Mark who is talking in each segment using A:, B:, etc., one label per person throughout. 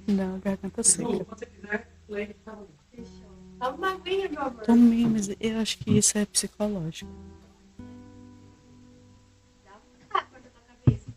A: Não, garganta seca.
B: Quando você quiser, play, tá bom. Toma uma aguinha, meu amor.
A: Tomei, mas eu acho que isso é psicológico.
B: Dá um tapa na tua cabeça.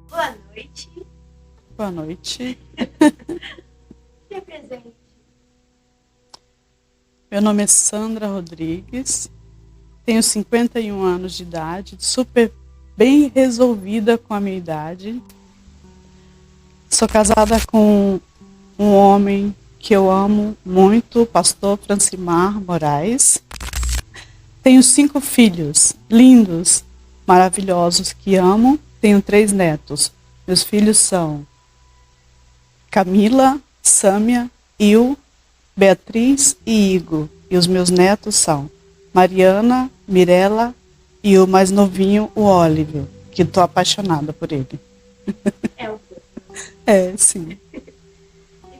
B: Boa noite.
A: Boa noite.
B: Se apresente.
A: Meu nome é Sandra Rodrigues. Tenho 51 anos de idade, super bem resolvida com a minha idade. Sou casada com um homem que eu amo muito, pastor Francimar Moraes. Tenho 5 filhos lindos, maravilhosos, que amo. Tenho 3 netos. Meus filhos são Camila, Sâmia, Il, Beatriz e Igor. E os meus netos são Mariana, Mirella e o mais novinho, o Oliver, que estou apaixonada por ele.
B: É o
A: É, sim.
B: E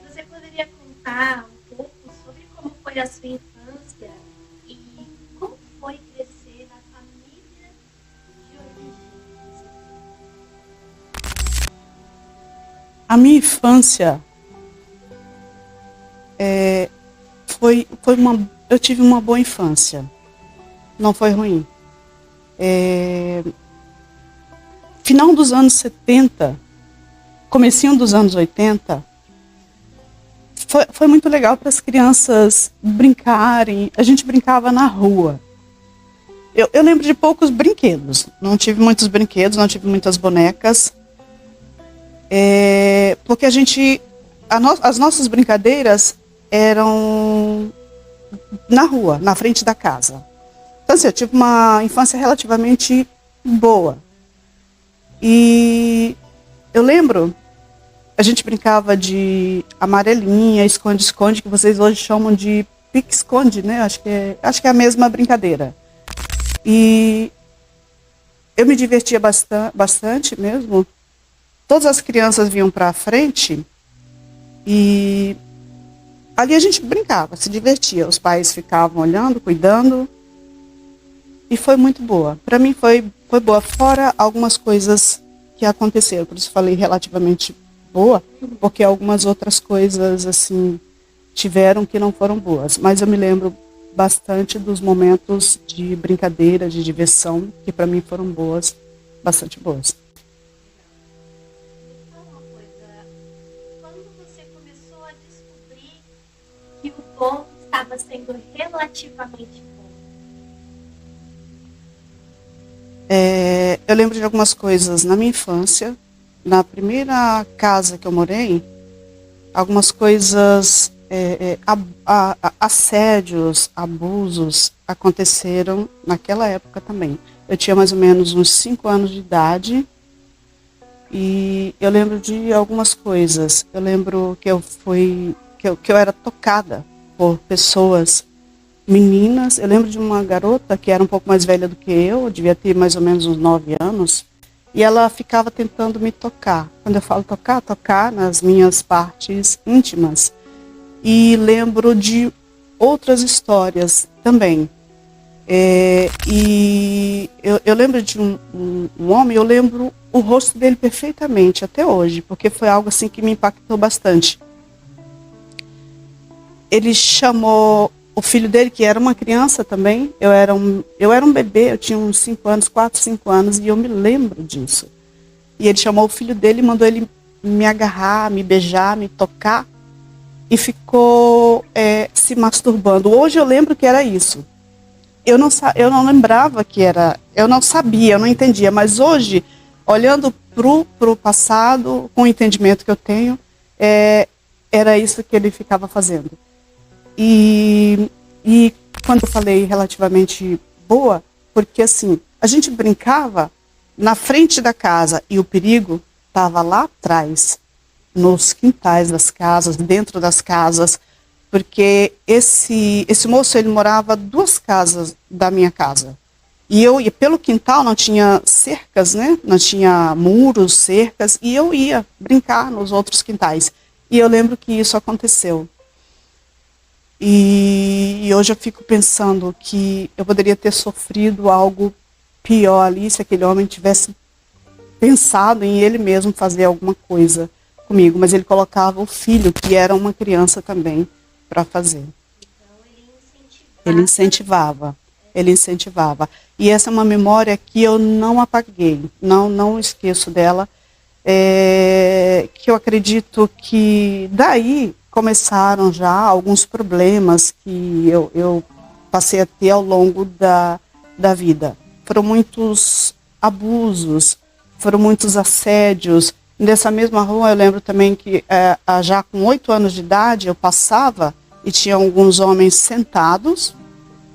B: você poderia contar um pouco sobre como foi a sua infância e como foi crescer na família de origem?
A: A minha infância eu tive uma boa infância. Não foi ruim. Final dos anos 70, comecinho dos anos 80, foi muito legal para as crianças brincarem. A gente brincava na rua. Eu lembro de poucos brinquedos. Não tive muitos brinquedos, não tive muitas bonecas. Porque as nossas brincadeiras eram na rua, na frente da casa. Então, assim, eu tive uma infância relativamente boa. E eu lembro, a gente brincava de amarelinha, esconde-esconde, que vocês hoje chamam de pique-esconde, né? Acho que é a mesma brincadeira. E eu me divertia bastante mesmo. Todas as crianças vinham para a frente e ali a gente brincava, se divertia. Os pais ficavam olhando, cuidando. E foi muito boa. Para mim foi boa, fora algumas coisas que aconteceram. Por isso falei relativamente boa, porque algumas outras coisas assim tiveram que não foram boas. Mas eu me lembro bastante dos momentos de brincadeira, de diversão, que para mim foram boas, bastante boas.
B: Me fala uma coisa, quando você começou a descobrir que o bom estava sendo relativamente bom?
A: Eu lembro de algumas coisas na minha infância. Na primeira casa que eu morei, algumas coisas, assédios, abusos aconteceram naquela época também. Eu tinha mais ou menos uns 5 anos de idade e eu lembro de algumas coisas. Eu lembro que eu era tocada por pessoas, meninas. Eu lembro de uma garota que era um pouco mais velha do que eu devia ter mais ou menos uns 9 anos, e ela ficava tentando me tocar. Quando eu falo tocar nas minhas partes íntimas. E lembro de outras histórias também. E eu lembro de um homem, eu lembro o rosto dele perfeitamente até hoje, porque foi algo assim que me impactou bastante. Ele chamou o filho dele, que era uma criança também. Eu era um bebê, eu tinha uns 5 anos, 4, 5 anos, e eu me lembro disso. E ele chamou o filho dele e mandou ele me agarrar, me beijar, me tocar, e ficou se masturbando. Hoje eu lembro que era isso. Eu não lembrava que era, eu não sabia, eu não entendia, mas hoje, olhando pro passado, com o entendimento que eu tenho, era isso que ele ficava fazendo. E quando eu falei relativamente boa, porque assim, a gente brincava na frente da casa e o perigo estava lá atrás. nos quintais das casas, dentro das casas, porque esse moço, ele morava 2 casas da minha casa. E eu ia pelo quintal, não tinha cercas, né? Não tinha muros, cercas, e eu ia brincar nos outros quintais. E eu lembro que isso aconteceu. E hoje eu fico pensando que eu poderia ter sofrido algo pior ali se aquele homem tivesse pensado em ele mesmo fazer alguma coisa comigo, mas ele colocava o filho, que era uma criança também, para fazer.
B: Então ele
A: Ele
B: incentivava.
A: incentivava, ele incentivava. E essa é uma memória que eu não apaguei, não esqueço dela, que eu acredito que daí começaram já alguns problemas que eu passei a ter ao longo da vida. Foram muitos abusos, foram muitos assédios. Nessa mesma rua eu lembro também que já com 8 anos de idade eu passava e tinha alguns homens sentados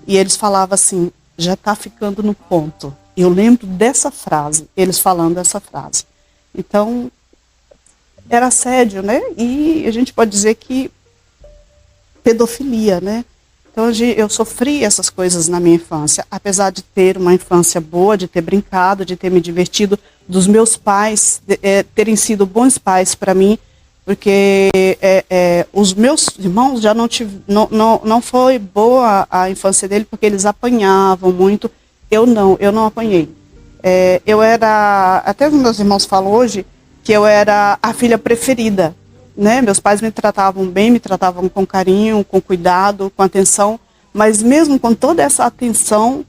A: e eles falavam assim, já está ficando no ponto. Eu lembro dessa frase, eles falando essa frase. Então, era assédio, né? E a gente pode dizer que pedofilia, né? Então, eu sofri essas coisas na minha infância, apesar de ter uma infância boa, de ter brincado, de ter me divertido, dos meus pais terem sido bons pais para mim, porque os meus irmãos já não foi boa a infância dele, porque eles apanhavam muito. Eu não apanhei. Eu era, até os meus irmãos falam hoje, que eu era a filha preferida, né? Meus pais me tratavam bem, me tratavam com carinho, com cuidado, com atenção, mas mesmo com toda essa atenção,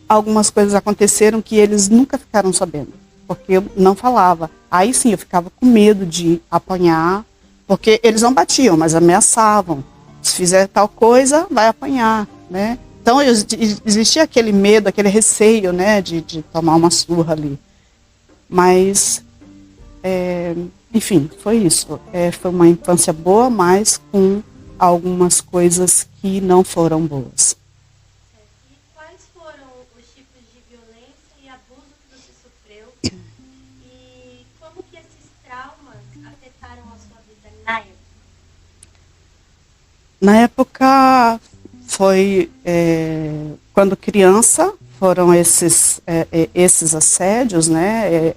A: algumas coisas aconteceram que eles nunca ficaram sabendo, porque eu não falava. Aí sim, eu ficava com medo de apanhar, porque eles não batiam, mas ameaçavam. Se fizer tal coisa, vai apanhar, né? Então existia aquele medo, aquele receio, né, de tomar uma surra ali. Mas enfim, foi isso. Foi uma infância boa, mas com algumas coisas que não foram boas.
B: E quais foram os tipos de violência e abuso que você sofreu? E como que esses traumas afetaram a sua vida na época?
A: Na época, foi quando criança, foram esses assédios, né?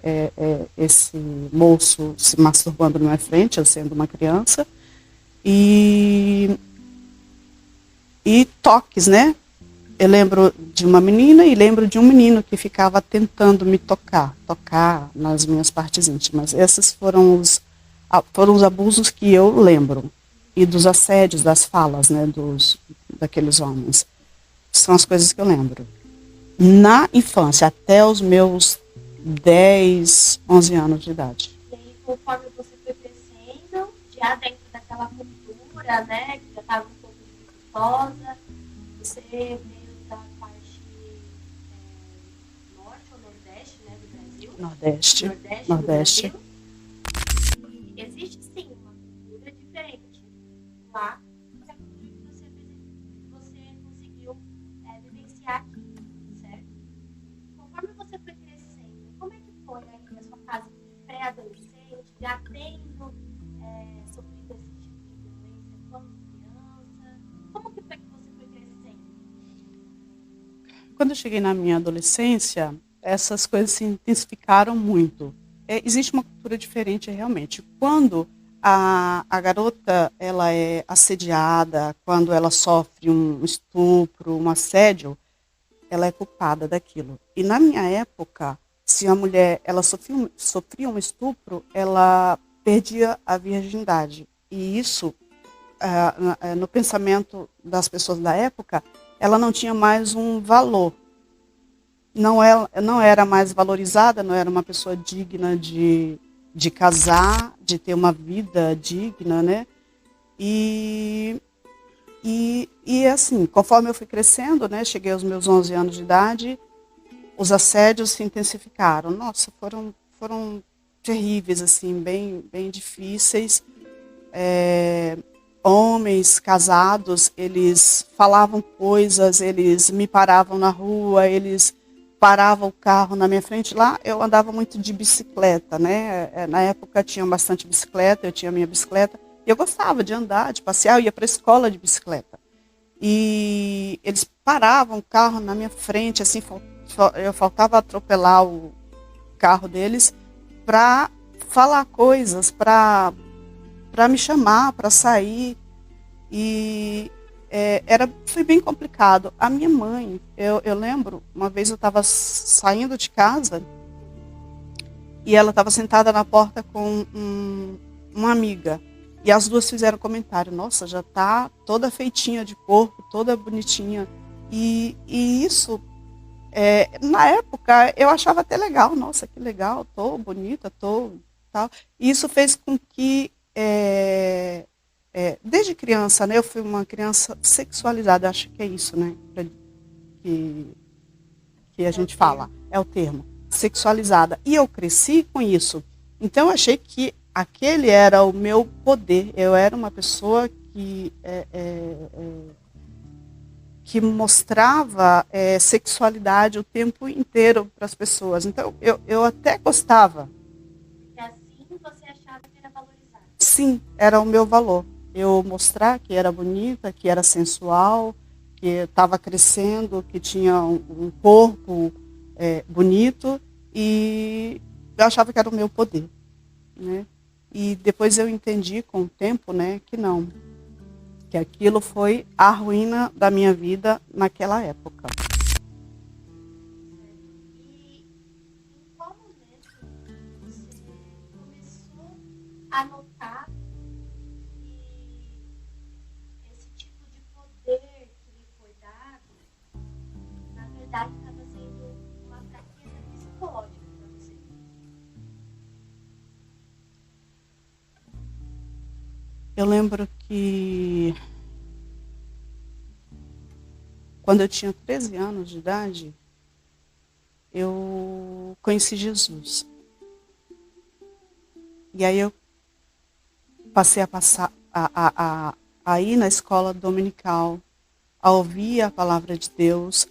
A: Esse moço se masturbando na minha frente, eu sendo uma criança, e toques, né? Eu lembro de uma menina e lembro de um menino que ficava tentando me tocar nas minhas partes íntimas. Esses foram os abusos que eu lembro. E dos assédios, das falas, né, daqueles homens. São as coisas que eu lembro. Na infância, até os meus 10, 11 anos de idade.
B: E aí, conforme você foi crescendo, já dentro daquela cultura, né, que já estava um pouco dificultosa, você veio da parte norte ou nordeste, né, do Brasil?
A: Nordeste.
B: Do Brasil. E existe sim uma cultura diferente lá da cultura que você conseguiu vivenciar aqui, certo? Conforme você foi crescendo, como é que foi aí na sua fase pré-adolescente, já tendo sofrido esse tipo de violência quando criança? Como que foi que você foi crescendo?
A: Quando eu cheguei na minha adolescência, essas coisas se intensificaram muito. Existe uma cultura diferente realmente. Quando a garota ela é assediada, quando ela sofre um estupro, um assédio, ela é culpada daquilo. E na minha época, se a mulher ela sofria um estupro, ela perdia a virgindade. E isso, no pensamento das pessoas da época, ela não tinha mais um valor. Não era mais valorizada, não era uma pessoa digna de casar, de ter uma vida digna, né? E assim, conforme eu fui crescendo, né, cheguei aos meus 11 anos de idade, os assédios se intensificaram. Nossa, foram terríveis, assim, bem difíceis. Homens casados, eles falavam coisas, eles me paravam na rua, eles parava o carro na minha frente. Lá eu andava muito de bicicleta, né? Na época tinha bastante bicicleta, eu tinha a minha bicicleta. E eu gostava de andar, de passear, eu ia para a escola de bicicleta. E eles paravam o carro na minha frente, assim, eu faltava atropelar o carro deles para falar coisas, para me chamar, para sair. E foi bem complicado. A minha mãe, eu lembro, uma vez eu estava saindo de casa e ela estava sentada na porta com uma amiga. E as duas fizeram comentário: nossa, já está toda feitinha de corpo, toda bonitinha. E isso, na época, eu achava até legal. Nossa, que legal, tô bonita, tô tal. E isso fez com que, desde criança, né, eu fui uma criança sexualizada. Acho que é isso, né, que a gente fala. É o termo, sexualizada. E eu cresci com isso. Então, eu achei que aquele era o meu poder. Eu era uma pessoa que mostrava sexualidade o tempo inteiro para as pessoas. Então, eu até gostava.
B: Porque assim você achava que era valorizado.
A: Sim, era o meu valor. Eu mostrar que era bonita, que era sensual, que estava crescendo, que tinha um corpo bonito, e eu achava que era o meu poder, né? E depois eu entendi com o tempo, né, que não, que aquilo foi a ruína da minha vida naquela época.
B: E em qual momento você começou a notar que esse tipo de poder que lhe foi dado, na verdade, estava sendo uma fraqueza psicológica para você?
A: Eu lembro que quando eu tinha 13 anos de idade, eu conheci Jesus. E aí eu passei a ir na escola dominical, a ouvir a palavra de Deus,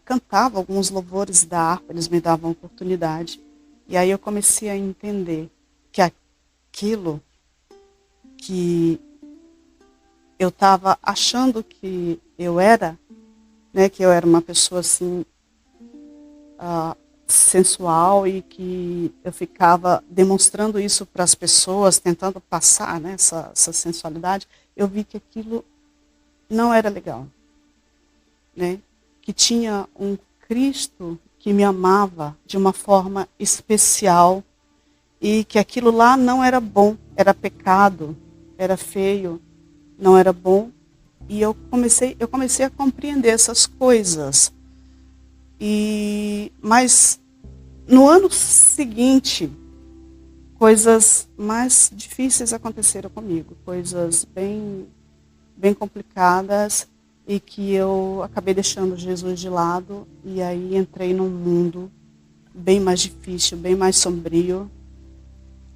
A: cantava alguns louvores da harpa, eles me davam oportunidade. E aí eu comecei a entender que aquilo que eu estava achando que eu era, né, que eu era uma pessoa assim, sensual, e que eu ficava demonstrando isso para as pessoas, tentando passar, né, essa sensualidade, eu vi que aquilo não era legal, né? Que tinha um Cristo que me amava de uma forma especial e que aquilo lá não era bom, era pecado, era feio, não era bom. E eu comecei a compreender essas coisas. Mas no ano seguinte, coisas mais difíceis aconteceram comigo, coisas bem, bem complicadas, e que eu acabei deixando Jesus de lado, e aí entrei num mundo bem mais difícil, bem mais sombrio,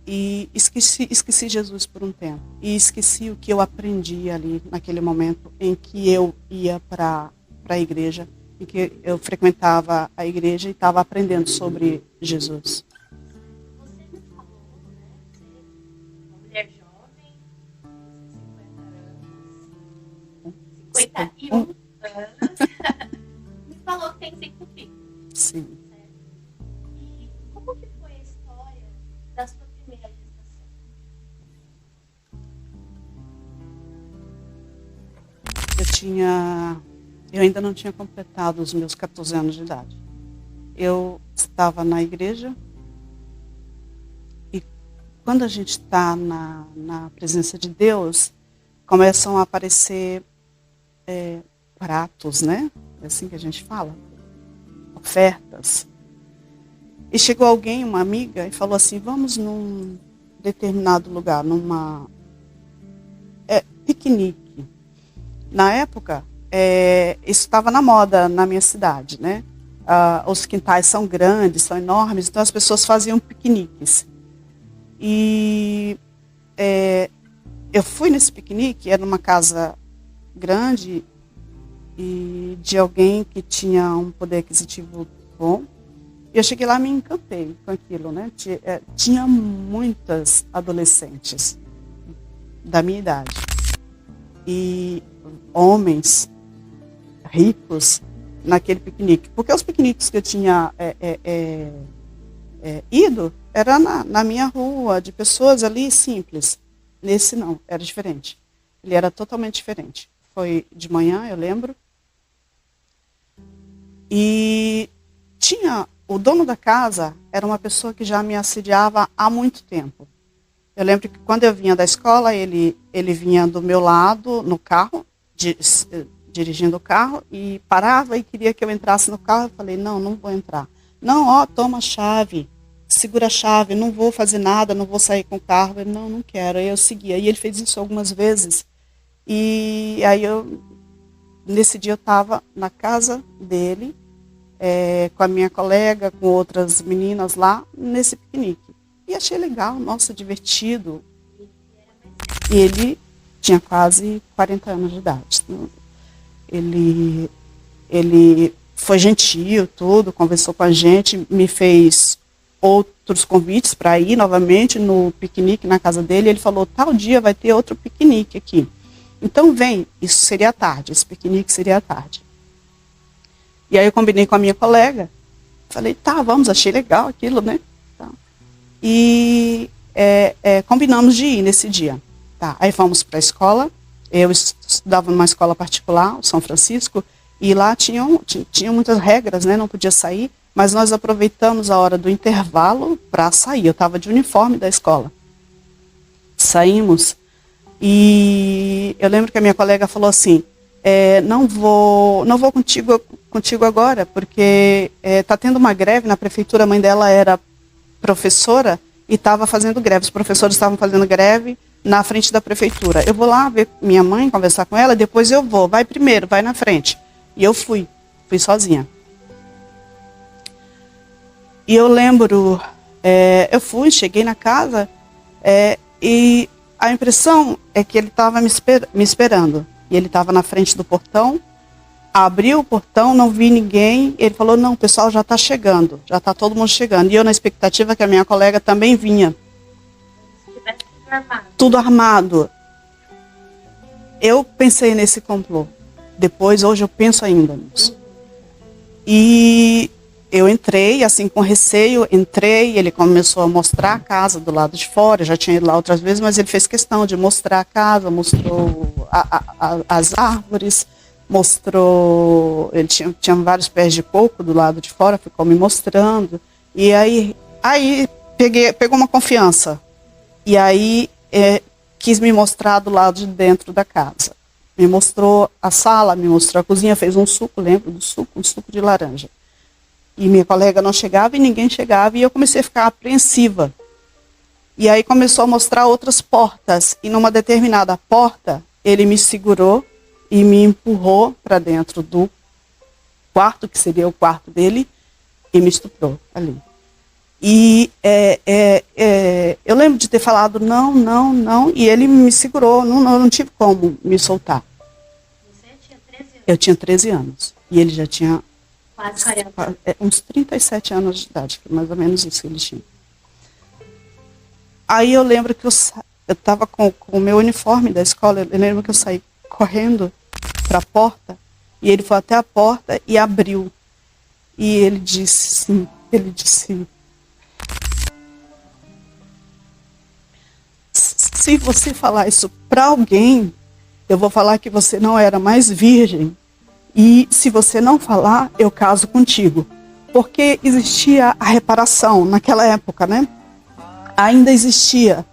A: e esqueci Jesus por um tempo, e esqueci o que eu aprendi ali naquele momento em que eu ia para a igreja, em que eu frequentava a igreja e estava aprendendo sobre Jesus.
B: Você me falou, né? Você é uma mulher jovem, 50 anos, 51 anos, me falou que tem 5 filhos.
A: Sim.
B: Certo? E como que foi a história da sua primeira gestação?
A: Eu ainda não tinha completado os meus 14 anos de idade. Eu estava na igreja, e quando a gente está na presença de Deus, começam a aparecer pratos, né? É assim que a gente fala, ofertas. E chegou alguém, uma amiga, e falou assim: vamos num determinado lugar, numa piquenique. Na época, isso estava na moda na minha cidade, né? Os quintais são grandes, são enormes, então as pessoas faziam piqueniques. E eu fui nesse piquenique, era numa casa grande, e de alguém que tinha um poder aquisitivo bom. E eu cheguei lá e me encantei com aquilo, né? Tinha muitas adolescentes da minha idade e homens ricos naquele piquenique. Porque os piqueniques que eu tinha ido era na minha rua, de pessoas ali simples. Nesse não, era diferente. Ele era totalmente diferente. Foi de manhã, eu lembro. E o dono da casa era uma pessoa que já me assediava há muito tempo. Eu lembro que quando eu vinha da escola, ele vinha do meu lado no carro, dirigindo o carro, e parava e queria que eu entrasse no carro. Eu falei, não vou entrar. Não, toma a chave, segura a chave, não vou fazer nada, não vou sair com o carro. Ele, não quero. Aí eu seguia. E ele fez isso algumas vezes. E aí nesse dia eu estava na casa dele, com a minha colega, com outras meninas lá, nesse piquenique. E achei legal, nossa, divertido. E ele tinha quase 40 anos de idade. Ele foi gentil, tudo, conversou com a gente, me fez outros convites para ir novamente no piquenique na casa dele. Ele falou, tal dia vai ter outro piquenique aqui. Então vem, isso seria à tarde, esse piquenique seria à tarde. E aí eu combinei com a minha colega, falei, tá, vamos, achei legal aquilo, né? Tá. E combinamos de ir nesse dia. Tá. Aí fomos para a escola, eu estudava numa escola particular, São Francisco, e lá tinha muitas regras, né? Não podia sair, mas nós aproveitamos a hora do intervalo para sair. Eu estava de uniforme da escola. Saímos. E eu lembro que a minha colega falou assim, não vou contigo agora, porque está tendo uma greve na prefeitura. A mãe dela era professora e estava fazendo greve. Os professores estavam fazendo greve na frente da prefeitura. Eu vou lá ver minha mãe, conversar com ela, depois eu vou. Vai primeiro, vai na frente. E eu fui sozinha. E eu lembro, eu cheguei na casa e a impressão é que ele estava me esperando. E ele estava na frente do portão, abriu o portão, não vi ninguém. Ele falou, não, o pessoal já está chegando, já está todo mundo chegando. E eu na expectativa que a minha colega também vinha. Tudo armado. Eu pensei nesse complô. Depois, hoje eu penso ainda nisso. E eu entrei, assim, com receio, ele começou a mostrar a casa do lado de fora. Eu já tinha ido lá outras vezes, mas ele fez questão de mostrar a casa, mostrou as árvores, mostrou, ele tinha vários pés de coco do lado de fora, ficou me mostrando. E aí pegou uma confiança. E aí quis me mostrar do lado de dentro da casa. Me mostrou a sala, me mostrou a cozinha, fez um suco, lembro do suco, um suco de laranja. E minha colega não chegava e ninguém chegava, e eu comecei a ficar apreensiva. E aí começou a mostrar outras portas, e numa determinada porta, ele me segurou e me empurrou para dentro do quarto, que seria o quarto dele, e me estuprou ali. E eu lembro de ter falado não, e ele me segurou, eu não tive como me soltar.
B: Você tinha 13 anos?
A: Eu tinha 13 anos, e ele já tinha
B: Quase 40.
A: uns 37 anos de idade, mais ou menos isso que ele tinha. Aí eu lembro que eu estava com o meu uniforme da escola, eu lembro que eu saí correndo para a porta, e ele foi até a porta e abriu. E ele disse, se você falar isso para alguém, eu vou falar que você não era mais virgem, e se você não falar, eu caso contigo. Porque existia a reparação naquela época, né? Ainda existia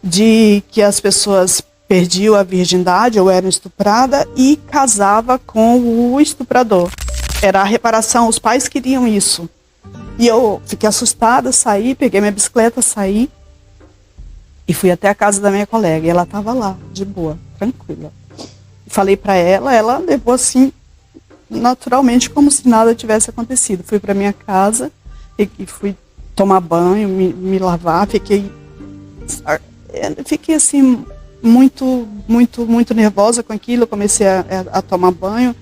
A: de que as pessoas perdiam a virgindade ou eram estupradas e casava com o estuprador. Era a reparação, os pais queriam isso. E eu fiquei assustada, saí, peguei minha bicicleta, saí e fui até a casa da minha colega. E ela estava lá, de boa, tranquila. Falei para ela, ela levou assim, naturalmente, como se nada tivesse acontecido. Fui para minha casa e fui tomar banho, me lavar, fiquei assim muito nervosa com aquilo. Comecei a tomar banho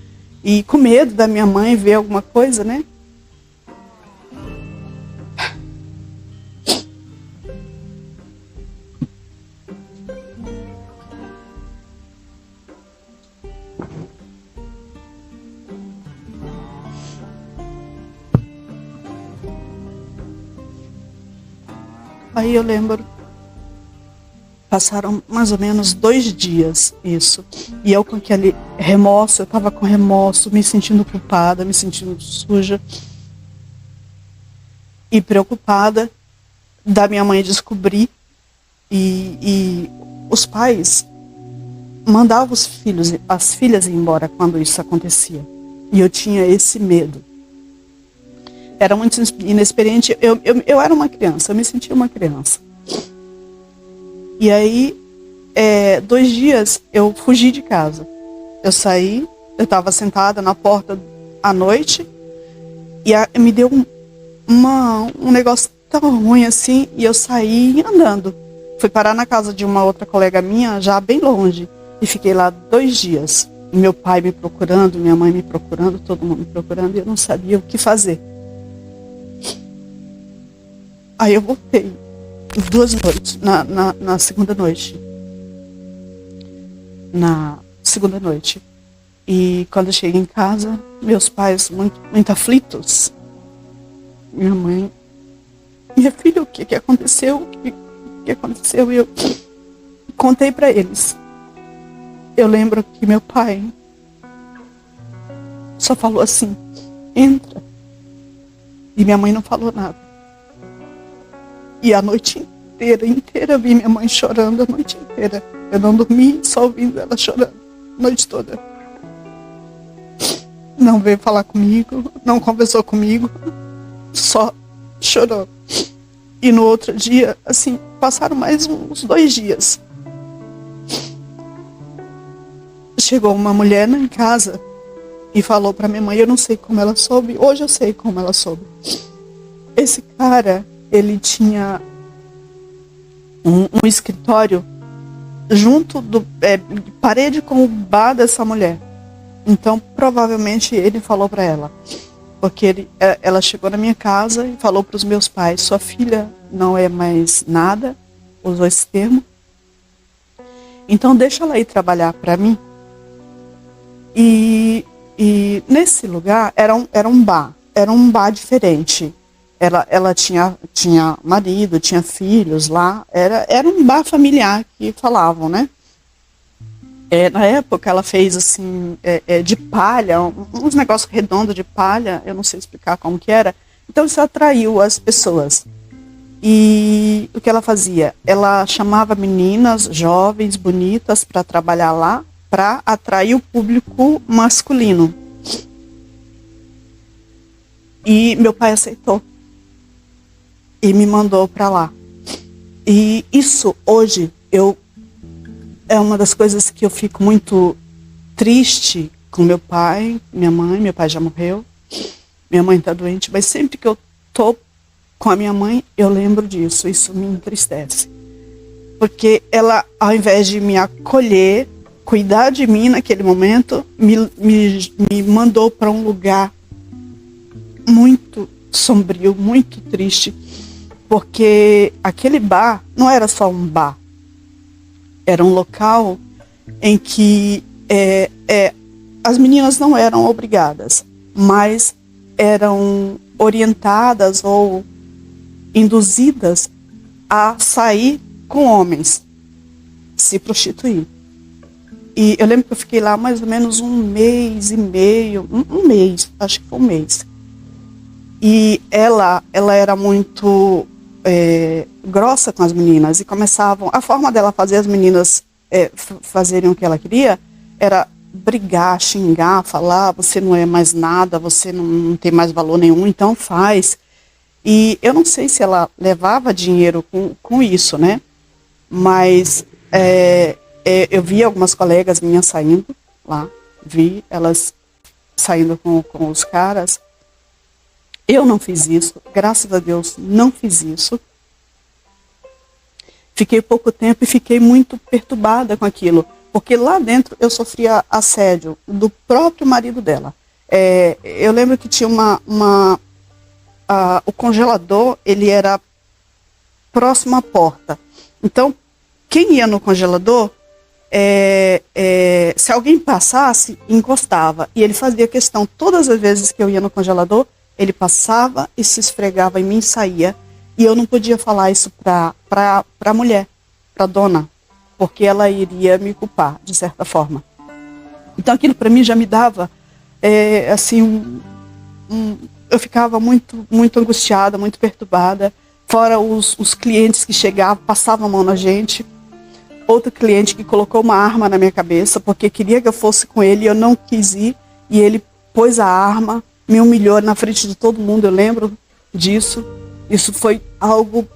A: E com medo da minha mãe ver alguma coisa, né? Aí eu lembro, passaram mais ou menos 2 dias isso. E eu com aquele remorso, eu estava com remorso, me sentindo culpada, me sentindo suja. E preocupada da minha mãe descobrir. E os pais mandavam as filhas ir embora quando isso acontecia. E eu tinha esse medo. Era muito inexperiente. Eu era uma criança, eu me sentia uma criança. E aí, 2 dias, eu fugi de casa. Eu saí, eu estava sentada na porta à noite, e me deu um negócio tão ruim assim, e eu saí andando. Fui parar na casa de uma outra colega minha, já bem longe, e fiquei lá 2 dias. E meu pai me procurando, minha mãe me procurando, todo mundo me procurando, e eu não sabia o que fazer. Aí eu voltei 2 noites, na segunda noite. Na segunda noite. E quando eu cheguei em casa, meus pais muito aflitos. Minha mãe, minha filha, o que aconteceu? O que aconteceu? E eu contei para eles. Eu lembro que meu pai só falou assim, entra. E minha mãe não falou nada. E a noite inteira eu vi minha mãe chorando a noite inteira. Eu não dormi, só ouvindo ela chorando a noite toda. Não veio falar comigo, não conversou comigo, só chorou. E no outro dia, assim, passaram mais uns 2 dias. Chegou uma mulher em casa e falou para minha mãe, eu não sei como ela soube, hoje eu sei como ela soube. Esse cara, ele tinha um escritório junto do parede com o bar dessa mulher. Então, provavelmente, ele falou para ela. Porque ela chegou na minha casa e falou para os meus pais, sua filha não é mais nada, usou esse termo. Então, deixa ela ir trabalhar para mim. E nesse lugar era um bar diferente. Ela tinha marido, tinha filhos lá, era um bar familiar que falavam, né? Na época ela fez assim, de palha, uns negócios redondos de palha, eu não sei explicar como que era. Então isso atraiu as pessoas. E o que ela fazia? Ela chamava meninas jovens, bonitas, para trabalhar lá, para atrair o público masculino. E meu pai aceitou. E me mandou para lá. E isso hoje é uma das coisas que eu fico muito triste com meu pai, minha mãe. Meu pai já morreu, minha mãe está doente, mas sempre que eu tô com a minha mãe, eu lembro disso, isso me entristece. Porque ela, ao invés de me acolher, cuidar de mim naquele momento, me mandou para um lugar muito sombrio, muito triste. Porque aquele bar não era só um bar. Era um local em que as meninas não eram obrigadas, mas eram orientadas ou induzidas a sair com homens, se prostituir. E eu lembro que eu fiquei lá mais ou menos 1 mês e meio, um mês, acho que foi 1 mês. E ela era muito grossa com as meninas, e começavam, a forma dela fazer as meninas fazerem o que ela queria era brigar, xingar, falar, você não é mais nada, você não tem mais valor nenhum, então faz. E eu não sei se ela levava dinheiro com isso, né? Mas eu vi algumas colegas minhas saindo lá, vi elas saindo com os caras. Eu não fiz isso, graças a Deus não fiz isso. Fiquei pouco tempo e fiquei muito perturbada com aquilo, Porque lá dentro eu sofria assédio do próprio marido dela. Eu lembro que tinha o congelador, ele era próximo à porta. Então, quem ia no congelador, se alguém passasse, encostava. E ele fazia questão, todas as vezes que eu ia no congelador, ele passava e se esfregava em mim e saía. E eu não podia falar isso para a mulher, para a dona, porque ela iria me culpar, de certa forma. Então aquilo para mim já me dava, assim, eu ficava muito, muito angustiada, muito perturbada. Fora os clientes que chegavam, passavam a mão na gente. Outro cliente que colocou uma arma na minha cabeça, porque queria que eu fosse com ele e eu não quis ir. E ele pôs a arma, me humilhou na frente de todo mundo, eu lembro disso. Isso foi algo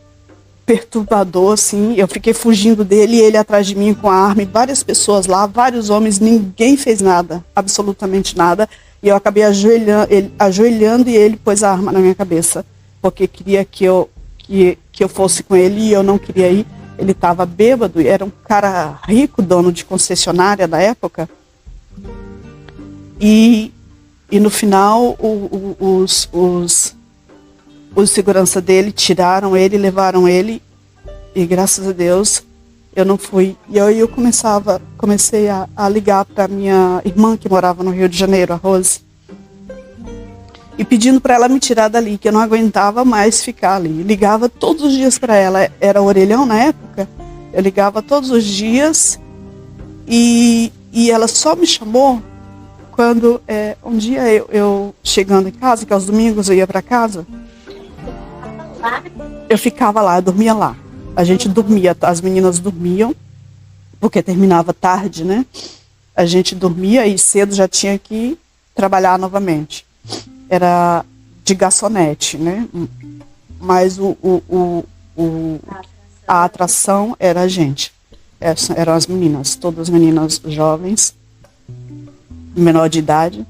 A: perturbador, assim. Eu fiquei fugindo dele e ele atrás de mim com a arma. E várias pessoas lá, vários homens, ninguém fez nada, absolutamente nada. E eu acabei ajoelhando e ele pôs a arma na minha cabeça, porque queria que eu fosse com ele e eu não queria ir. Ele estava bêbado e era um cara rico, dono de concessionária da época. E no final, os segurança dele tiraram ele, levaram ele. E graças a Deus, eu não fui. E aí eu comecei a ligar para minha irmã, que morava no Rio de Janeiro, a Rose. E pedindo para ela me tirar dali, que eu não aguentava mais ficar ali. Ligava todos os dias para ela, era orelhão na época. Eu ligava todos os dias e ela só me chamou quando um dia eu chegando em casa, que aos domingos eu ia para casa. Eu ficava lá, eu dormia lá. A gente dormia, as meninas dormiam, porque terminava tarde, né? A gente dormia e cedo já tinha que trabalhar novamente. Era de garçonete, né? Mas a atração era a gente. Eram as meninas, todas as meninas jovens, menor de idade.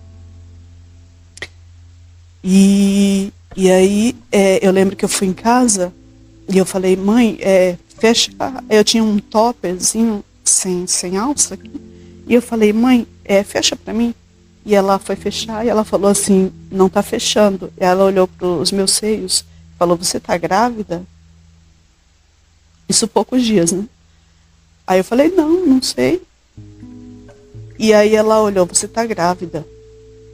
A: E aí eu lembro que eu fui em casa e eu falei, mãe, fecha. Eu tinha um topperzinho sem alça aqui. E eu falei, mãe, fecha pra mim. E ela foi fechar e ela falou assim, não tá fechando. E ela olhou para os meus seios e falou, você tá grávida? Isso poucos dias, né? Aí eu falei, não sei. E aí ela olhou, você tá grávida.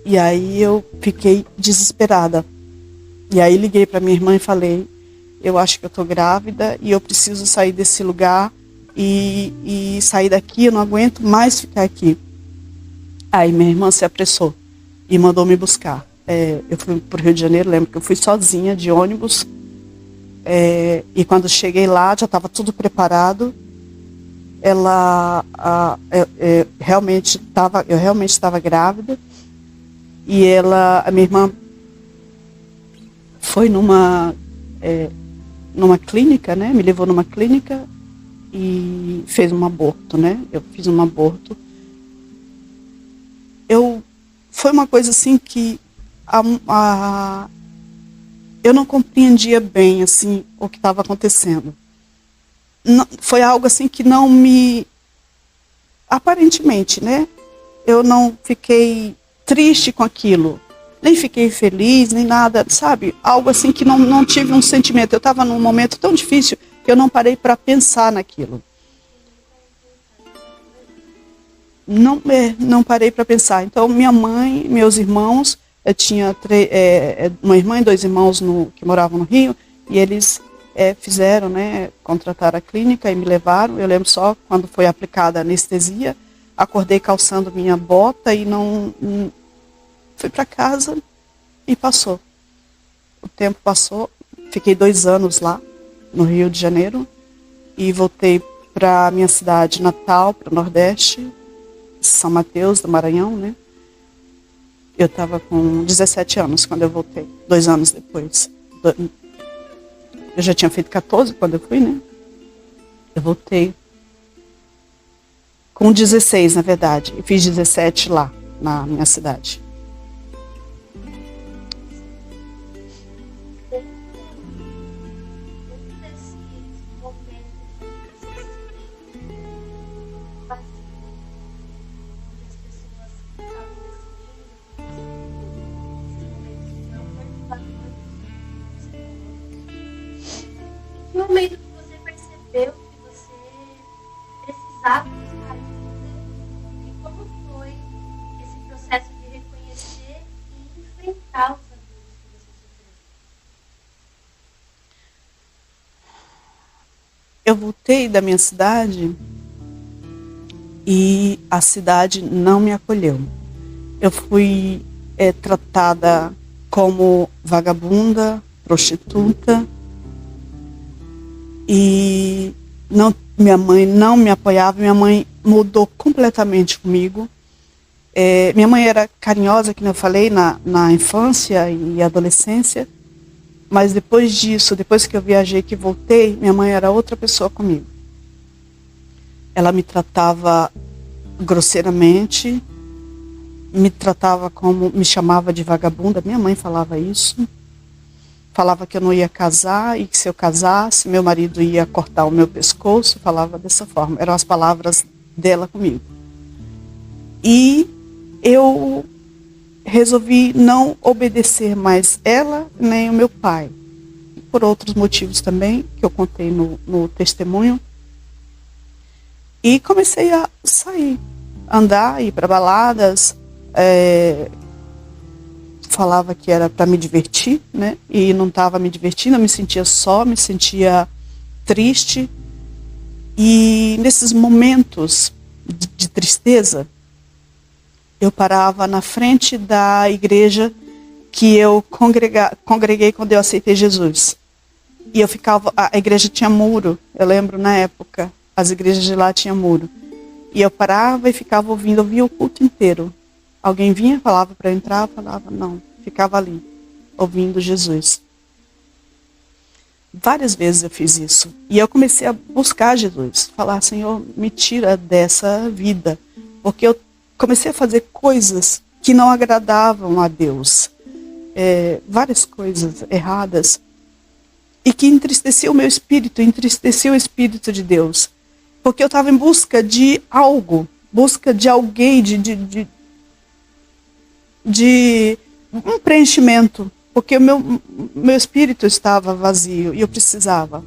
A: E aí eu fiquei desesperada. E aí liguei para minha irmã e falei, eu acho que eu tô grávida e eu preciso sair desse lugar e sair daqui, eu não aguento mais ficar aqui. Aí minha irmã se apressou e mandou me buscar. Eu fui para o Rio de Janeiro, lembro que eu fui sozinha de ônibus. E quando cheguei lá, já estava tudo preparado. Eu realmente estava grávida. E a minha irmã foi numa clínica, né? Me levou numa clínica e fez um aborto, né? Eu fiz um aborto. Foi uma coisa assim que eu não compreendia bem assim o que estava acontecendo. Não, foi algo assim que não me... Aparentemente, né? Eu não fiquei triste com aquilo. Nem fiquei feliz, nem nada, sabe? Algo assim que não tive um sentimento. Eu estava num momento tão difícil que eu não parei para pensar naquilo. Não parei para pensar. Então, minha mãe, meus irmãos, eu tinha uma irmã e 2 irmãos que moravam no Rio, e eles fizeram, né, contrataram a clínica e me levaram. Eu lembro só quando foi aplicada a anestesia, acordei calçando minha bota e fui para casa e passou. O tempo passou, fiquei 2 anos lá no Rio de Janeiro e voltei para minha cidade natal, para o Nordeste, São Mateus do Maranhão, né? Eu estava com 17 anos quando eu voltei, 2 anos depois. Eu já tinha feito 14 quando eu fui, né? Eu voltei com 16, na verdade. Eu fiz 17 lá, na minha cidade.
B: momento que você percebeu que você precisava buscar ajuda? E como foi esse processo de reconhecer e enfrentar os abusos que você sofreu?
A: Eu voltei da minha cidade e a cidade não me acolheu. Eu fui tratada como vagabunda, prostituta, e minha mãe não me apoiava. Minha mãe mudou completamente comigo. Minha mãe era carinhosa, como eu falei, na infância e adolescência, mas depois disso, depois que eu viajei, que voltei, minha mãe era outra pessoa comigo. Ela me tratava grosseiramente, me chamava de vagabunda. Minha mãe falava isso, falava que eu não ia casar e que se eu casasse, meu marido ia cortar o meu pescoço, falava dessa forma. Eram as palavras dela comigo. E eu resolvi não obedecer mais ela nem o meu pai, por outros motivos também, que eu contei no testemunho. E comecei a sair, andar, ir para baladas, falava que era para me divertir, né? E não estava me divertindo, eu me sentia só, me sentia triste. E nesses momentos de tristeza, eu parava na frente da igreja que eu congreguei quando eu aceitei Jesus. E eu ficava, a igreja tinha muro, eu lembro na época, as igrejas de lá tinham muro. E eu parava e ficava ouvindo, eu via o culto inteiro. Alguém vinha, falava para eu entrar, eu falava não, ficava ali, ouvindo Jesus. Várias vezes eu fiz isso. E eu comecei a buscar Jesus, falar, Senhor, me tira dessa vida. Porque eu comecei a fazer coisas que não agradavam a Deus. Várias coisas erradas. E que entristeciam o meu espírito, entristeciam o Espírito de Deus. Porque eu estava em busca de algo, busca de alguém, de um preenchimento. Porque o meu espírito estava vazio e eu precisava.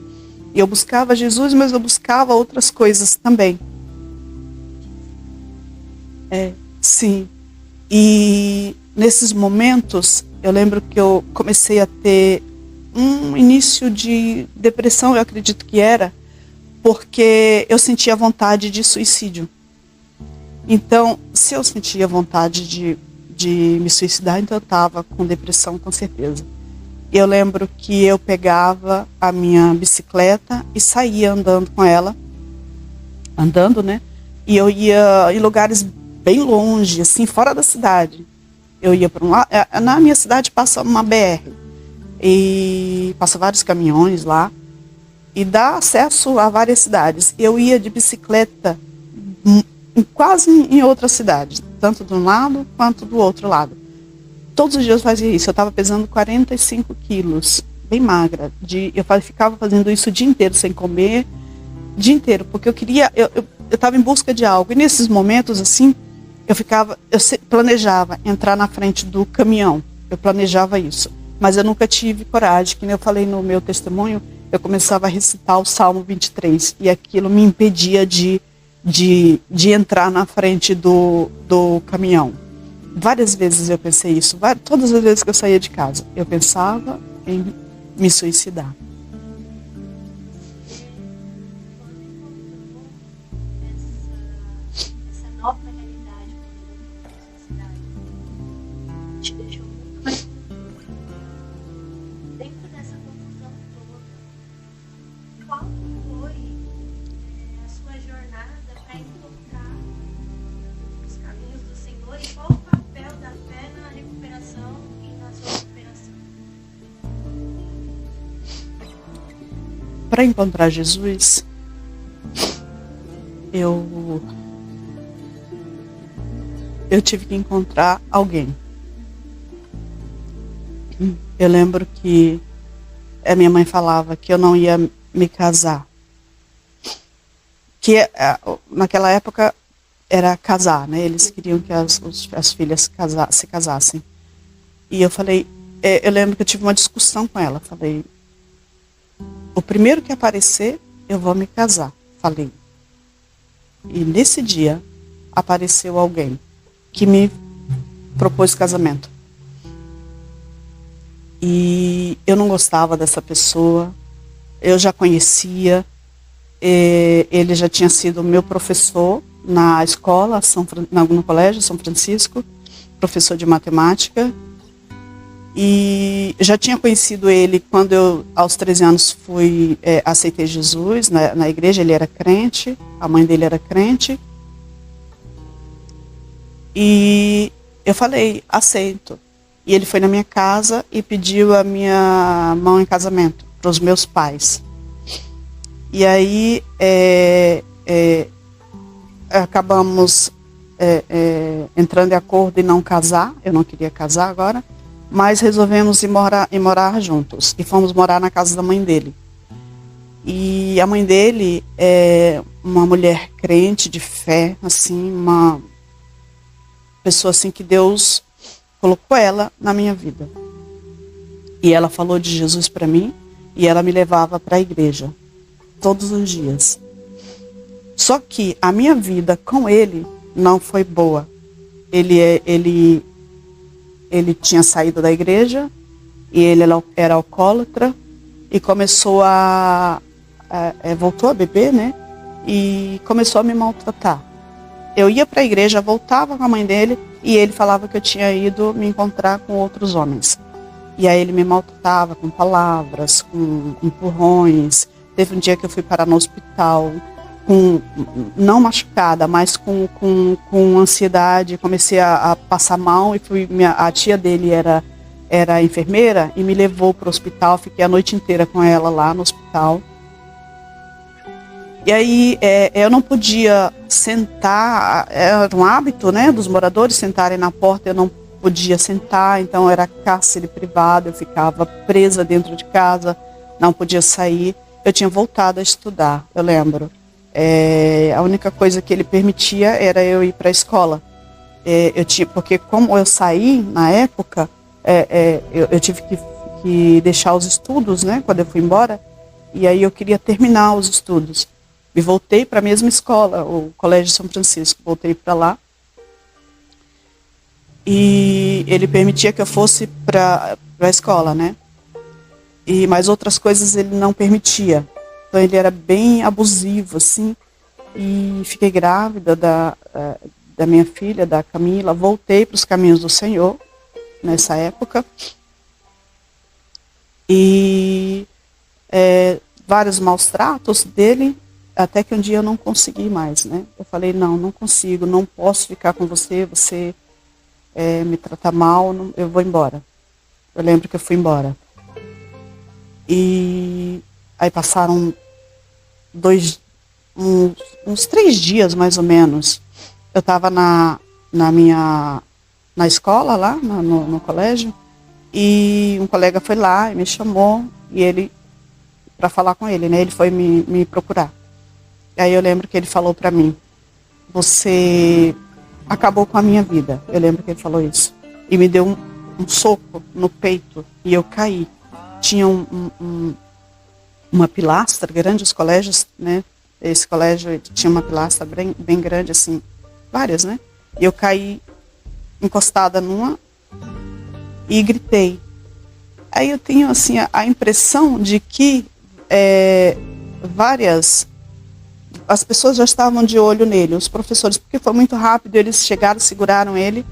A: E eu buscava Jesus, mas eu buscava outras coisas também. Sim. E nesses momentos, eu lembro que eu comecei a ter um início de depressão, eu acredito que era, porque eu sentia vontade de suicídio. Então, se eu sentia vontade de me suicidar, então eu estava com depressão, com certeza. Eu lembro que eu pegava a minha bicicleta e saía andando com ela, né? E eu ia em lugares bem longe, assim, fora da cidade. Eu ia para um lado, na minha cidade passa uma BR, e passa vários caminhões lá, e dá acesso a várias cidades. Eu ia de bicicleta quase em outras cidades, tanto de um lado quanto do outro lado. Todos os dias eu fazia isso. Eu estava pesando 45 quilos, bem magra. Eu ficava fazendo isso o dia inteiro, sem comer, o dia inteiro, porque eu queria, eu estava em busca de algo. E nesses momentos, assim, eu planejava entrar na frente do caminhão. Eu planejava isso. Mas eu nunca tive coragem. Que nem eu falei no meu testemunho, eu começava a recitar o Salmo 23. E aquilo me impedia de entrar na frente do caminhão. Várias vezes eu pensei isso. Todas as vezes que eu saía de casa, eu pensava em me suicidar.
B: Essa nova realidade da sociedade te deixou muito mais dentro dessa confusão toda. Qual foi a sua jornada para encontrar os caminhos do Senhor e qual o papel da fé na recuperação e na sua recuperação?
A: Para encontrar Jesus, eu tive que encontrar alguém. Eu lembro que a minha mãe falava que eu não ia me casar. Que naquela época era casar, né? Eles queriam que as filhas se casassem. E eu falei, eu lembro que eu tive uma discussão com ela. Falei, O primeiro que aparecer, eu vou me casar, falei. E nesse dia, apareceu alguém que me propôs casamento. E eu não gostava dessa pessoa, eu já conhecia, ele já tinha sido meu professor na escola, no colégio São Francisco, professor de matemática. E já tinha conhecido ele quando eu, aos 13 anos, aceitei Jesus na igreja. Ele era crente, a mãe dele era crente. E eu falei, aceito. E ele foi na minha casa e pediu a minha mão em casamento para os meus pais. E aí acabamos entrando em acordo em não casar. Eu não queria casar agora, mas resolvemos ir morar juntos. E fomos morar na casa da mãe dele. E a mãe dele é uma mulher crente, de fé, assim, uma pessoa assim que Deus colocou ela na minha vida. E ela falou de Jesus para mim e ela me levava para a igreja todos os dias. Só que a minha vida com ele não foi boa. Ele tinha saído da igreja e ele era alcoólatra e começou voltou a beber, né? E começou a me maltratar. Eu ia para a igreja, voltava com a mãe dele e ele falava que eu tinha ido me encontrar com outros homens. E aí ele me maltratava com palavras, com empurrões. Teve um dia que eu fui parar no hospital, não machucada, mas com ansiedade. Comecei a passar mal e a tia dele era enfermeira e me levou para o hospital. Fiquei a noite inteira com ela lá no hospital. E aí eu não podia sentar, era um hábito, né, dos moradores sentarem na porta, eu não podia sentar, então era cárcere privado, eu ficava presa dentro de casa, não podia sair. Eu tinha voltado a estudar, eu lembro. A única coisa que ele permitia era eu ir para a escola. Porque como eu saí na época, eu tive que deixar os estudos, né, quando eu fui embora, e aí eu queria terminar os estudos. E voltei para a mesma escola, o Colégio São Francisco, voltei para lá. E ele permitia que eu fosse para a escola, né? Mas outras coisas ele não permitia. Então ele era bem abusivo, assim. E fiquei grávida da minha filha, da Camila. Voltei para os caminhos do Senhor, nessa época. E vários maus tratos dele. Até que um dia eu não consegui mais, né? Eu falei, não consigo, não posso ficar com você, você me trata mal, eu vou embora. Eu lembro que eu fui embora. E aí passaram uns 3 dias, mais ou menos. Eu estava na escola, lá no colégio, e um colega foi lá e me chamou, e para falar com ele, né? Ele foi me procurar. Aí eu lembro que ele falou para mim, você acabou com a minha vida. Eu lembro que ele falou isso. E me deu um soco no peito e eu caí. Tinha uma pilastra grande, os colégios, né? Esse colégio tinha uma pilastra bem grande, assim, várias, né? E eu caí encostada numa e gritei. Aí eu tenho, assim, a impressão de que as pessoas já estavam de olho nele, os professores, porque foi muito rápido, eles chegaram, seguraram ele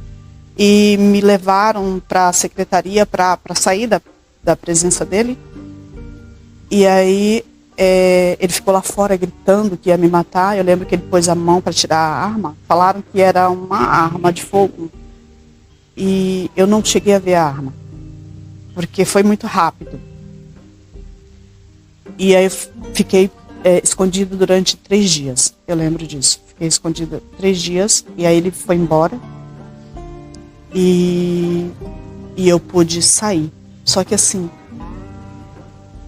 A: e me levaram para a secretaria para sair da presença dele. E aí ele ficou lá fora gritando que ia me matar. Eu lembro que ele pôs a mão para tirar a arma, falaram que era uma arma de fogo. E eu não cheguei a ver a arma, porque foi muito rápido. E aí eu fiquei escondido durante 3 dias, eu lembro disso. Fiquei escondido 3 dias, e aí ele foi embora, e eu pude sair. Só que assim,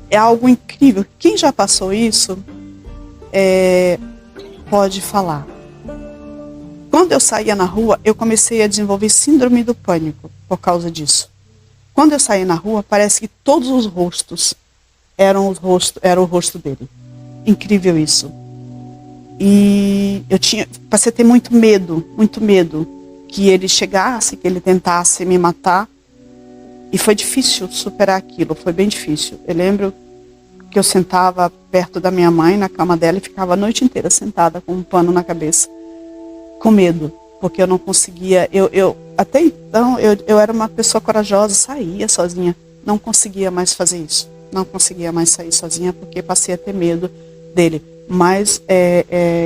A: é algo incrível. Quem já passou isso, pode falar. Quando eu saía na rua, eu comecei a desenvolver síndrome do pânico, por causa disso. Quando eu saía na rua, parece que todos os rostos era o rosto dele. Incrível isso. E eu passei a ter muito medo que ele chegasse, que ele tentasse me matar. E foi difícil superar aquilo, foi bem difícil. Eu lembro que eu sentava perto da minha mãe, na cama dela, e ficava a noite inteira sentada com um pano na cabeça, com medo, porque eu não conseguia. Até então, eu era uma pessoa corajosa, saía sozinha, não conseguia mais fazer isso. Não conseguia mais sair sozinha, porque passei a ter medo dele. Mas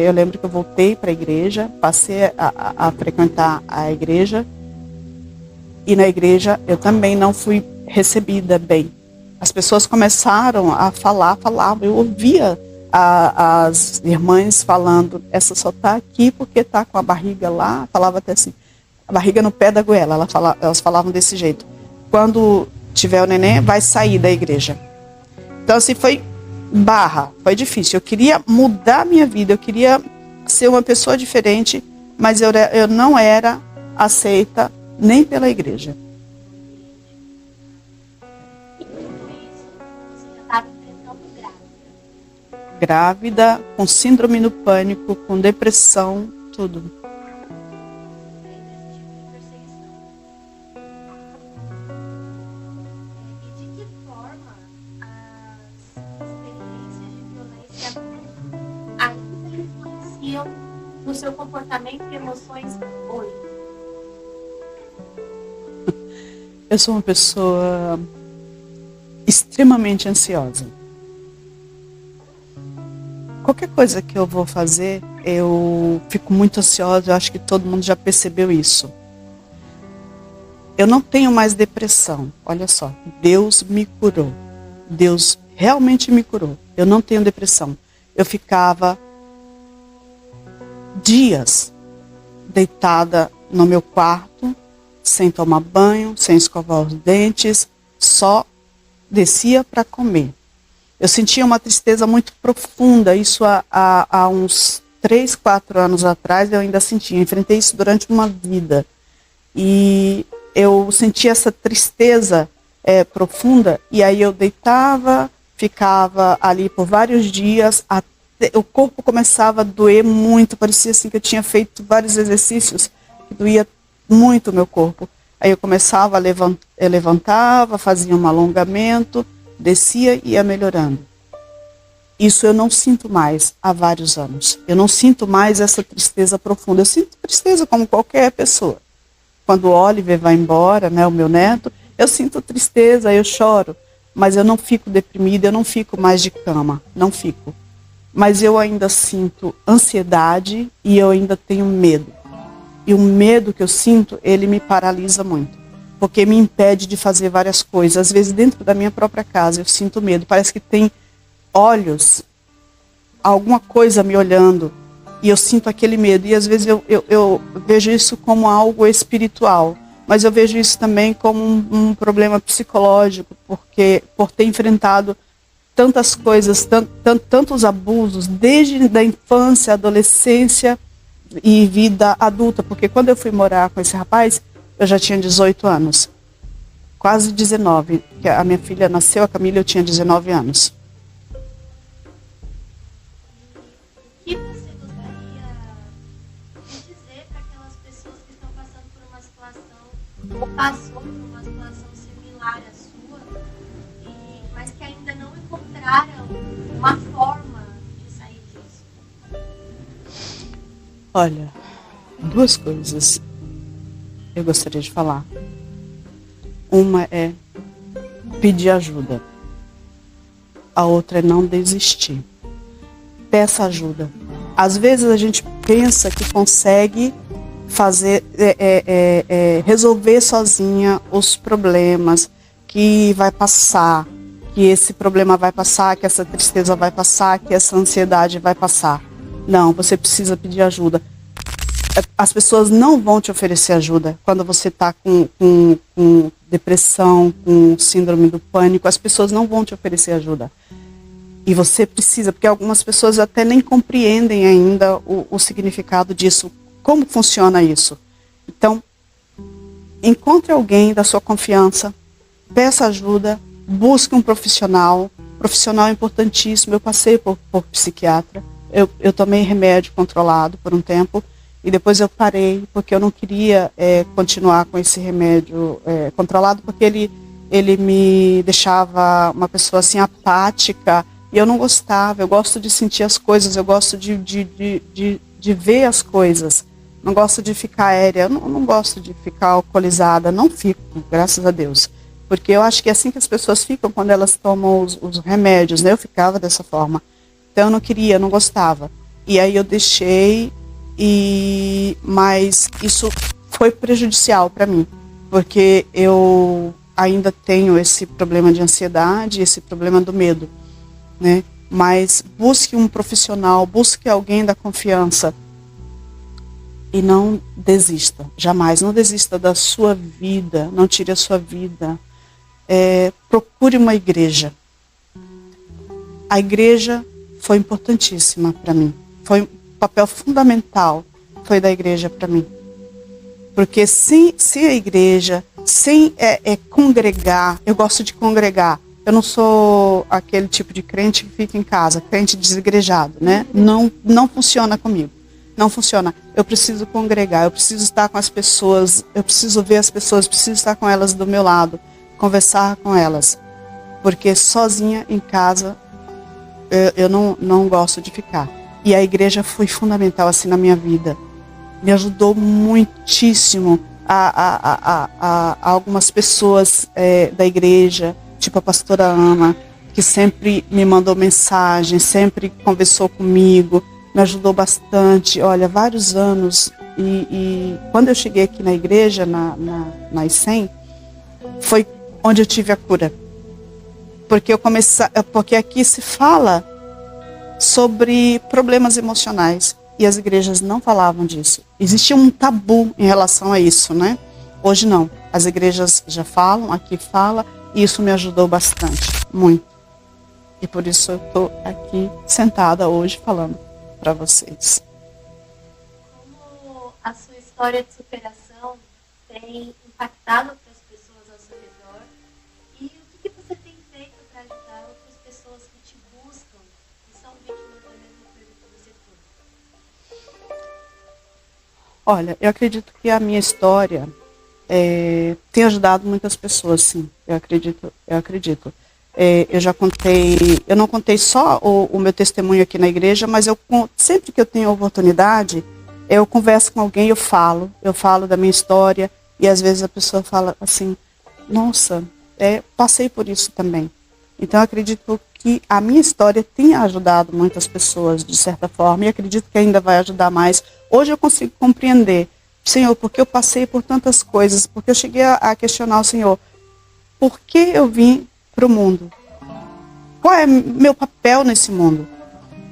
A: eu lembro que eu voltei para a igreja, passei a frequentar a igreja, e na igreja eu também não fui recebida bem. As pessoas começaram a falavam, eu ouvia as irmãs falando, essa só está aqui porque está com a barriga lá, falava até assim, a barriga no pé da goela, elas falavam desse jeito. Quando tiver o neném, vai sair da igreja. Então assim, foi difícil. Eu queria mudar a minha vida, eu queria ser uma pessoa diferente, mas eu não era aceita nem pela igreja. Grávida, com síndrome do pânico, com depressão, tudo.
B: E de que forma as experiências de violência ainda influenciam no seu comportamento e emoções hoje?
A: Eu sou uma pessoa extremamente ansiosa. Qualquer coisa que eu vou fazer, eu fico muito ansiosa, eu acho que todo mundo já percebeu isso. Eu não tenho mais depressão, olha só, Deus me curou. Deus realmente me curou. Eu não tenho depressão. Eu ficava dias deitada no meu quarto, sem tomar banho, sem escovar os dentes, só descia para comer. Eu sentia uma tristeza muito profunda, isso há uns 3, 4 anos atrás eu ainda sentia, enfrentei isso durante uma vida. E eu sentia essa tristeza profunda, e aí eu deitava, ficava ali por vários dias, o corpo começava a doer muito, parecia assim que eu tinha feito vários exercícios, que doía muito o meu corpo. Aí eu começava eu levantava, fazia um alongamento, descia e ia melhorando. Isso eu não sinto mais há vários anos. Eu não sinto mais essa tristeza profunda. Eu sinto tristeza como qualquer pessoa. Quando o Oliver vai embora, né, o meu neto, eu sinto tristeza, eu choro. Mas eu não fico deprimida, eu não fico mais de cama. Não fico. Mas eu ainda sinto ansiedade e eu ainda tenho medo. E o medo que eu sinto, ele me paralisa muito. Porque me impede de fazer várias coisas. Às vezes dentro da minha própria casa eu sinto medo. Parece que tem olhos, alguma coisa me olhando. E eu sinto aquele medo. E às vezes eu vejo isso como algo espiritual. Mas eu vejo isso também como um problema psicológico. Porque por ter enfrentado tantas coisas, tantos abusos, desde a infância, adolescência e vida adulta. Porque quando eu fui morar com esse rapaz, eu já tinha 18 anos, quase 19. A minha filha nasceu, a Camila, eu tinha 19 anos.
B: O que você gostaria de dizer para aquelas pessoas que estão passando por uma situação, ou passou por uma situação similar à sua, mas que ainda não encontraram uma forma de sair disso?
A: Olha, 2 coisas eu gostaria de falar. Uma é pedir ajuda. A outra é não desistir. Peça ajuda. Às vezes a gente pensa que consegue fazer, resolver sozinha os problemas, que vai passar, que esse problema vai passar, que essa tristeza vai passar, que essa ansiedade vai passar. Não, você precisa pedir ajuda. As pessoas não vão te oferecer ajuda quando você está com depressão, com síndrome do pânico. As pessoas não vão te oferecer ajuda. E você precisa, porque algumas pessoas até nem compreendem ainda o significado disso, como funciona isso. Então, encontre alguém da sua confiança, peça ajuda, busque um profissional, profissional importantíssimo. Eu passei por psiquiatra, eu tomei remédio controlado por um tempo, e depois eu parei, porque eu não queria continuar com esse remédio controlado, porque ele me deixava uma pessoa assim apática, e eu não gostava. Eu gosto de sentir as coisas, eu gosto de ver as coisas, não gosto de ficar aérea, eu não gosto de ficar alcoolizada, não fico, graças a Deus, porque eu acho que é assim que as pessoas ficam quando elas tomam os remédios, né? Eu ficava dessa forma, então eu não queria, eu não gostava, e aí eu deixei, mas isso foi prejudicial para mim, porque eu ainda tenho esse problema de ansiedade, esse problema do medo, né? Mas busque um profissional, busque alguém da confiança e não desista, jamais, não desista da sua vida, não tire a sua vida. Procure uma igreja. A igreja foi importantíssima para mim, foi um papel fundamental, foi da igreja para mim, porque sem a igreja, sem congregar, eu gosto de congregar. Eu não sou aquele tipo de crente que fica em casa, crente desigrejado, né? Não funciona comigo. Não funciona. Eu preciso congregar, eu preciso estar com as pessoas, eu preciso ver as pessoas, preciso estar com elas do meu lado, conversar com elas. Porque sozinha em casa, eu não gosto de ficar. E a igreja foi fundamental assim na minha vida. Me ajudou muitíssimo a algumas pessoas da igreja, tipo a pastora Ana, que sempre me mandou mensagem, sempre conversou comigo, me ajudou bastante, olha, vários anos. E quando eu cheguei aqui na igreja, na ICEM, foi onde eu tive a cura. Porque aqui se fala sobre problemas emocionais, e as igrejas não falavam disso. Existia um tabu em relação a isso, né? Hoje não. As igrejas já falam, aqui fala, e isso me ajudou bastante, muito. E por isso eu estou aqui sentada hoje falando para vocês.
B: Como a sua história de superação tem impactado outras pessoas ao seu redor, e o que você tem feito para ajudar outras pessoas que te buscam e são vítimas da mesma coisa que você foi?
A: Olha, eu acredito que a minha história tem ajudado muitas pessoas, sim. Eu acredito. Eu já contei, eu não contei só o meu testemunho aqui na igreja, mas sempre que eu tenho oportunidade, eu converso com alguém, eu falo da minha história, e às vezes a pessoa fala assim, nossa, passei por isso também. Então eu acredito que a minha história tem ajudado muitas pessoas, de certa forma, e acredito que ainda vai ajudar mais. Hoje eu consigo compreender, Senhor, porque eu passei por tantas coisas, porque eu cheguei a questionar o Senhor, por que eu vim para o mundo? Qual é meu papel nesse mundo?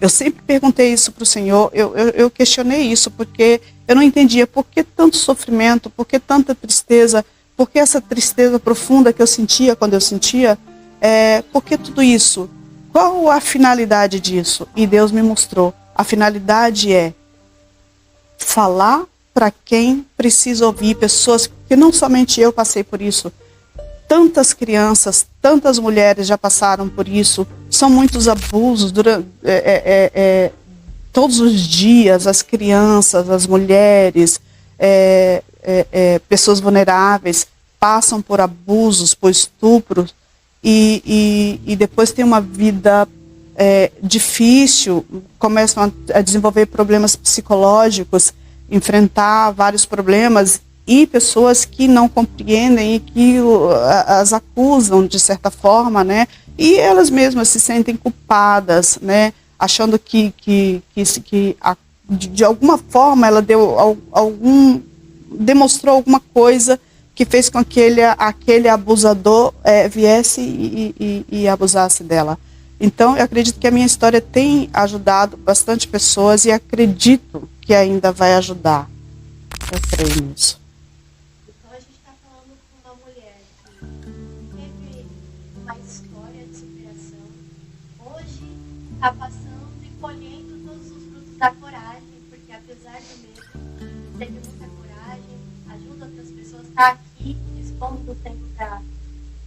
A: Eu sempre perguntei isso para o Senhor, eu questionei isso, porque eu não entendia por que tanto sofrimento, por que tanta tristeza, por que essa tristeza profunda que eu sentia quando eu sentia, por que tudo isso? Qual a finalidade disso? E Deus me mostrou. A finalidade é falar para quem precisa ouvir, pessoas que não somente eu passei por isso, tantas crianças, tantas mulheres já passaram por isso, são muitos abusos todos os dias, as crianças, as mulheres, pessoas vulneráveis passam por abusos, por estupros, e depois tem uma vida difícil, começam a desenvolver problemas psicológicos, enfrentar vários problemas, e pessoas que não compreendem e que as acusam de certa forma, né? E elas mesmas se sentem culpadas, né? Achando que de alguma forma ela demonstrou alguma coisa que fez com que aquele abusador viesse e abusasse dela. Então eu acredito que a minha história tem ajudado bastante pessoas e acredito que ainda vai ajudar. Eu creio nisso.
B: Então a gente está falando com uma mulher que teve uma história de superação, hoje está passando e colhendo todos os frutos da coragem, porque apesar do medo, teve muita coragem, ajuda outras pessoas, está aqui, dispondo do tempo para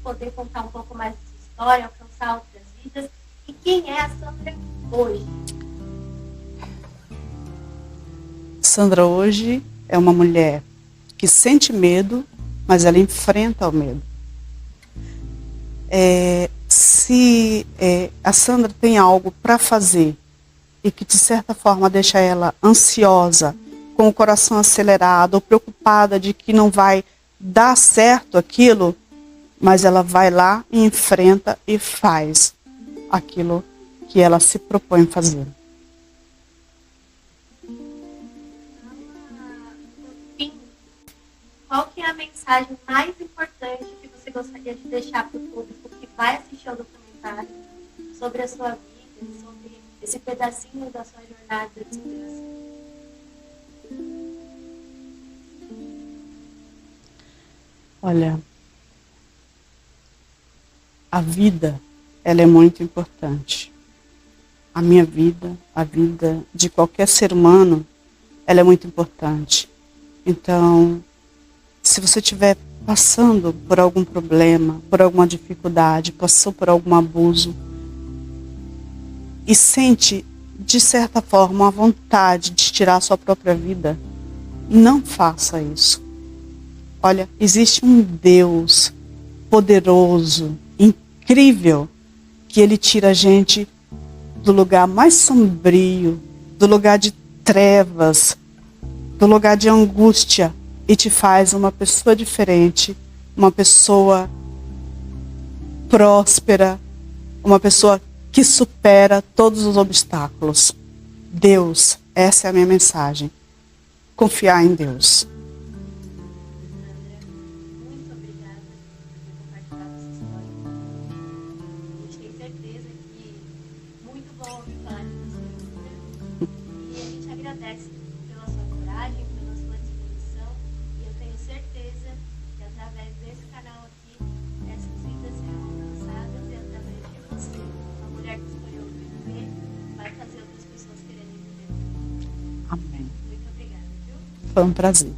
B: poder contar um pouco mais dessa história, alcançar outras vidas. E quem é a Sandra hoje?
A: Sandra hoje é uma mulher que sente medo, mas ela enfrenta o medo. Se a Sandra tem algo para fazer e que de certa forma deixa ela ansiosa, com o coração acelerado, ou preocupada de que não vai dar certo aquilo, mas ela vai lá e enfrenta e faz aquilo que ela se propõe fazer.
B: No fim, qual que é a mensagem mais importante que você gostaria de deixar para o público que vai assistir ao documentário sobre a sua vida, sobre esse pedacinho da sua jornada de superação?
A: Olha, a vida, ela é muito importante. A minha vida, a vida de qualquer ser humano, ela é muito importante. Então, se você estiver passando por algum problema, por alguma dificuldade, passou por algum abuso, e sente, de certa forma, a vontade de tirar a sua própria vida, não faça isso. Olha, existe um Deus poderoso, incrível, que Ele tira a gente do lugar mais sombrio, do lugar de trevas, do lugar de angústia, e te faz uma pessoa diferente, uma pessoa próspera, uma pessoa que supera todos os obstáculos. Deus, essa é a minha mensagem. Confiar em Deus.
B: Muito obrigada por ter compartilhado essa história. A gente tem certeza que muito bom ouvir falar de você. E a gente agradece pela sua coragem, pela sua disposição. E eu tenho certeza que através desse canal aqui, essas vidas serão alcançadas e através de você, uma mulher que escolheu viver, vai fazer outras pessoas quererem viver.
A: Amém.
B: Muito obrigada, viu?
A: Foi um prazer.